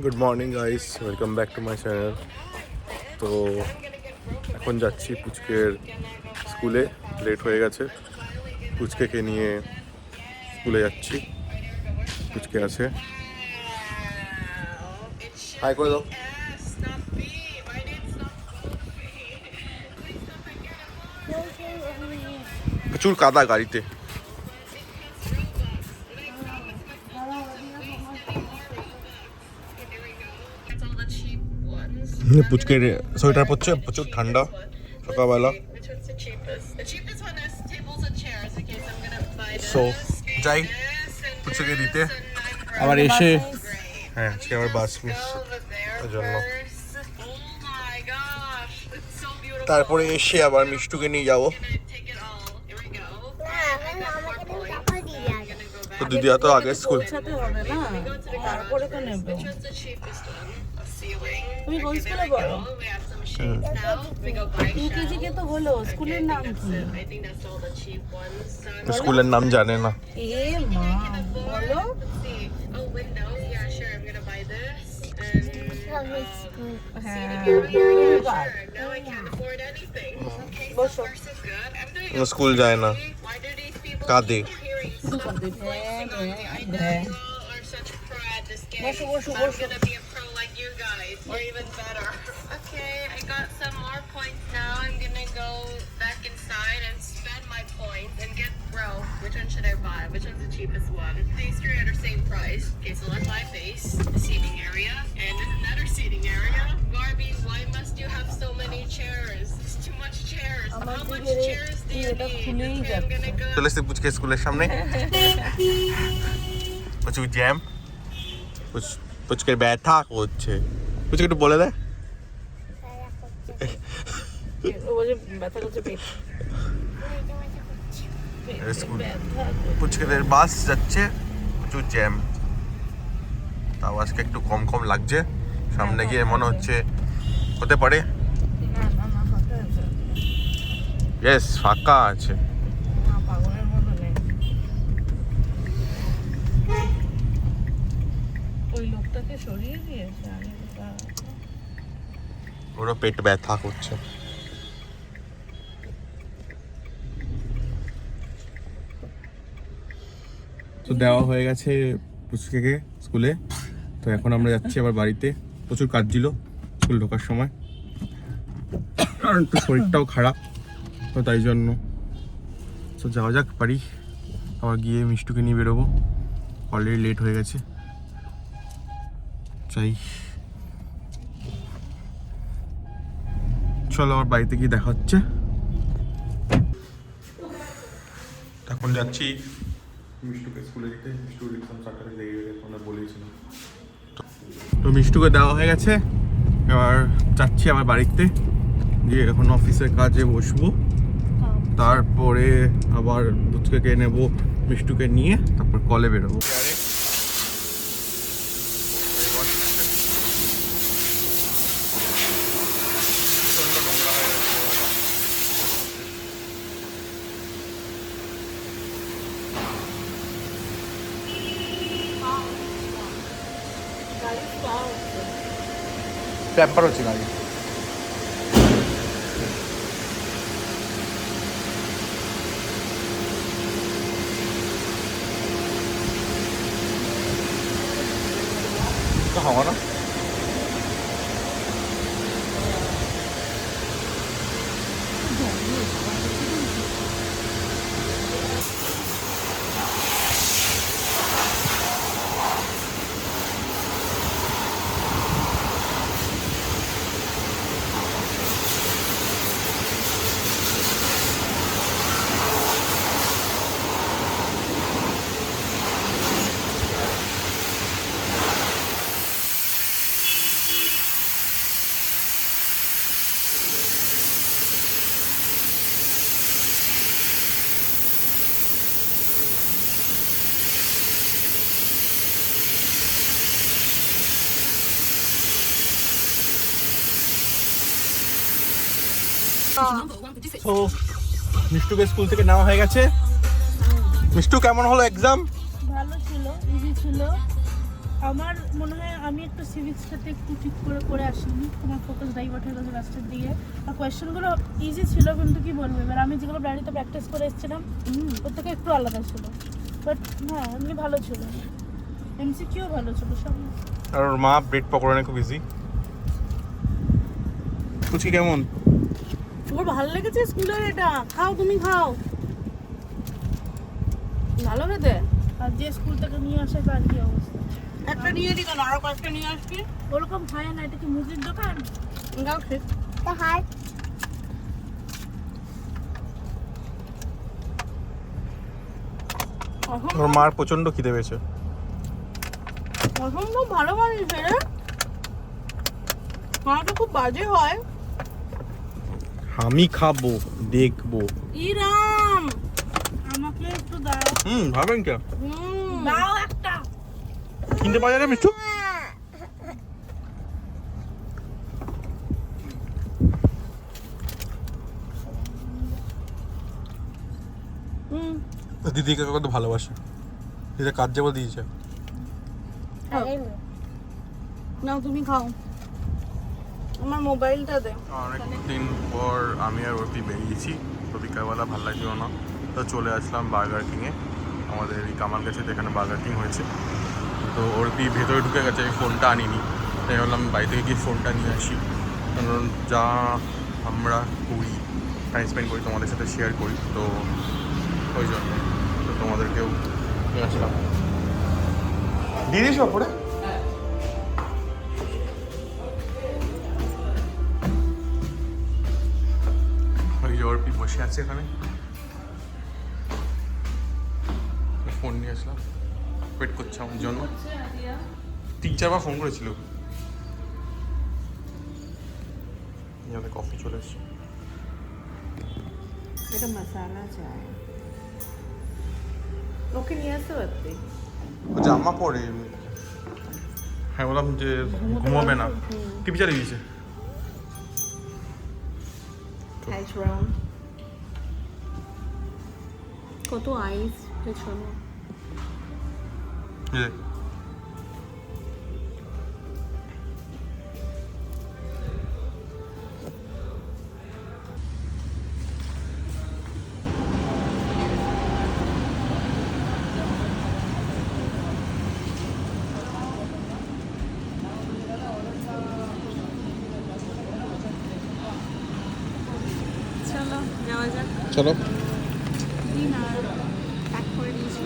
Good morning guys, welcome back to my channel. তো এখন যাচ্ছি পুচকের স্কুলে, লেট হয়ে গেছে। পুচকেকে নিয়ে স্কুলে যাচ্ছি, পুচকে আছে। হাই করে দাও। প্রচুর কাদা গাড়িতে। পুচকের সোয়েটার পরছে, প্রচুর ঠান্ডা সকালবেলা। সো যাই পুচকে দিতে, আবার এসে হ্যাঁ আজকে আবার বাস মিস ওই জন্য। তারপরে এসে আবার মিষ্টুকে নিয়ে যাবো। তো দিদিয়া তো আগে স্কুল তুমি কোন স্কুলে পড়ো? ইউকেজি কে তো হলো, স্কুলের নাম কি? স্কুলের নাম জানে না। এ মা বলো। স্কুল যায় না, কাঁদে। বসো বসো বসো। Or even better. Okay, I got some more points now. I'm gonna go back inside and spend my points and get bro. Which one should I buy? Which one's the cheapest one? These three are the same price. Okay, so let's buy base, the seating area, and another seating area. Barbie, why must you have so many chairs? It's too much chairs. How much chairs do you need? Okay, I'm gonna go. চলে এসেছি পুচকে স্কুলের সামনে। প্রচুর jam, পুচকের ব্যথা করছে। পুচকে একটু বলে দেয়। পুচকেদের বাস যাচ্ছে, প্রচুর জ্যাম। তাও আজকে একটু কম কম লাগছে, সামনে গিয়ে মনে হচ্ছে হতে পারে। ইয়েস, ফাঁকা আছে। ওই লোকটাকে সরিয়ে দিয়েছে। ওরা পেট ব্যথা করছে। তো দেওয়া হয়ে গেছে পুচকেকে স্কুলে। তো এখন আমরা যাচ্ছি আবার বাড়িতে। প্রচুর কাজ ছিল স্কুল ঢোকার সময়, কারণ একটু শরীরটাও খারাপ, তো তাই জন্য। তো যাওয়া যাক বাড়ি, আবার গিয়ে মিষ্টুকে নিয়ে বেরোবো। অলরেডি লেট হয়ে গেছে, চাই। চলো আমার বাড়িতে গিয়ে দেখা হচ্ছে। এখন যাচ্ছি মিষ্টুকে স্কুলে দিতে। মিষ্টুর এক্সাম স্টার্ট লেগে গেছে, তোমরা বলেছিলাম। তো মিষ্টুকে দেওয়া হয়ে গেছে, এবার যাচ্ছি আমার বাড়িতে গিয়ে এখন অফিসের কাজে বসবো। তারপরে আবার পুচকে নেবো, মিষ্টুকে নিয়ে তারপর কলে বেরোবো। পেপার হচ্ছে গাড়ি। হাওয়া না তো মিষ্টুকে স্কুল থেকে নেওয়া হয়ে গেছে। মিষ্টু কেমন হলো এক্সাম? ভালো ছিল, ইজি ছিল। আমার মনে হয় আমি একটু সিভিক্সটাতে একটু ঠিক করে আসিনি, তোমার ফোকাস ডাইভার্ট হয়ে গেছে লাস্টের দিকে। আর কোয়েশ্চেনগুলো ইজি ছিল, কিন্তু কি বলবো, এবার আমি যেগুলো বাড়িতে প্র্যাকটিস করে এসেছিলাম ওর থেকে একটু আলাদা ছিল। বাট হ্যাঁ এমনি ভালো ছিল, এমসিকিউ ভালো ছিল সব। আর ওর মা ব্রেড পকোড়া নিয়ে খুব ইজি। কুচি কেমন? ওর ভালো লেগেছে স্কুলের এটা, খাও তুমি খাও, ভালো খেতে। আর যে স্কুল থেকে নিয়ে আসে তার কি অবস্থা? একটা নিয়ে দি কেন, আরো কয়েকটা নিয়ে আসবি। ওরকম খায় না, এটা কি মুরগির দোকান? যাও ঠিক। ওর মার প্রচন্ড খিদে পেয়েছে। অসম্ভব ভালো বানিয়েছে রে, খাওয়াটা খুব বাজে হয়। আমি খাবো, দেখবো। ইরাম আমাকে একটু দাও। ভাবেন কে? দাও একটা। কিনতে পাওয়া যাবে মিষ্টু? দিদিকে কত ভালোবাসে, দিদি কাজ যাবো দিয়েছে। নাও তুমি খাও, আমার মোবাইলটা দে। অনেকদিন পর আমি আর অর্পি বেরিয়েছি, তো বিকালবেলা ভালো লাগছিল না, তো চলে আসলাম বার্গার কিংয়ে। আমাদের এই কামাল গাছে এখানে বার্গার কিং হয়েছে, তো অর্পি ভেতরে ঢুকে গেছে, আমি ফোনটা আনিনি, তাই ভাবলাম বাড়ি থেকে গিয়ে ফোনটা নিয়ে আসি, কারণ যা আমরা করি টাইম স্পেন্ড করি তোমাদের সাথে শেয়ার করি, তো ওই জন্য তো তোমাদেরকেও নিয়ে আসলাম। দিয়ে দিয়েছো ওপরে? ওই যে অর্পি বসে আছে এখানে, ফোন নিয়ে আসলাম, ওয়েট করছে আমার জন্য। 3-4 বার ফোন করেছিল। যাতে কফি চলে এসছে। এটা মশালা চায়, ওকে নিয়ে আসতে পারতি। ও জামা পরে, হ্যাঁ বললাম যে ঘুমাবে না, টিভি চালিয়ে দিয়েছে। কত আইস পেছনে। চলো যাওয়া যাক। চলো। ডিনার প্যাক করে দিয়েছি।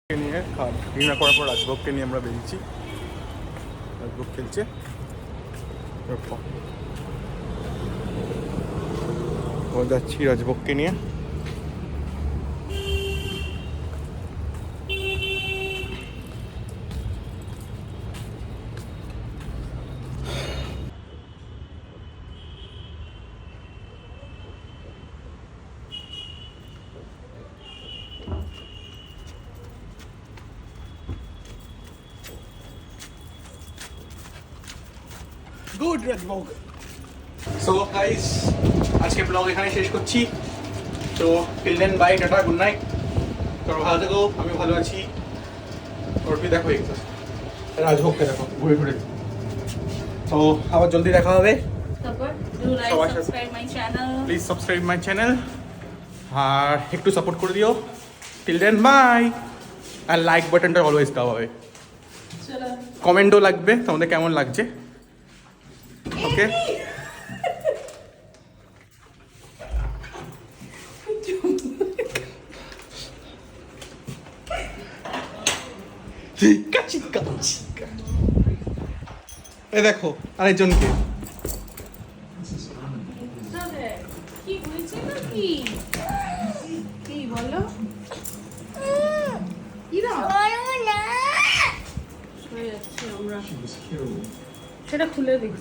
নিয়ে ডিনার করার পর রাজভোগকে নিয়ে আমরা বেরিয়েছি, রাজভোগ খেলছে। যাচ্ছি রাজভোগকে নিয়ে। গুড রাজভোগ। সো গাইস আজকে ব্লগ এখানে শেষ করছি। তো till then bye, tata, good night. তোমরা ভালো থেকো, আমি ভালো আছি। অর্পি দেখো একটু, রাজভোগকে দেখো ঘুরে ঘুরে। তো আবার জলদি দেখা হবে। তারপর ডু লাইক সবার সাথে- subscribe my channel. Please subscribe my channel আর একটু সাপোর্ট করে দিও। Till then bye. আর লাইক বাটনটা অলওয়েজ দেওয়া হবে। চলো কমেন্টও লাগবে তোমাদের কেমন লাগছে। ওকে চিকা চিকা চিকা। এ দেখো আরেকজনকে। কি হয়েছে নাকি? কি বলো? ইরা সরে যাচ্ছি আমরা। সেটা খুলে দিই।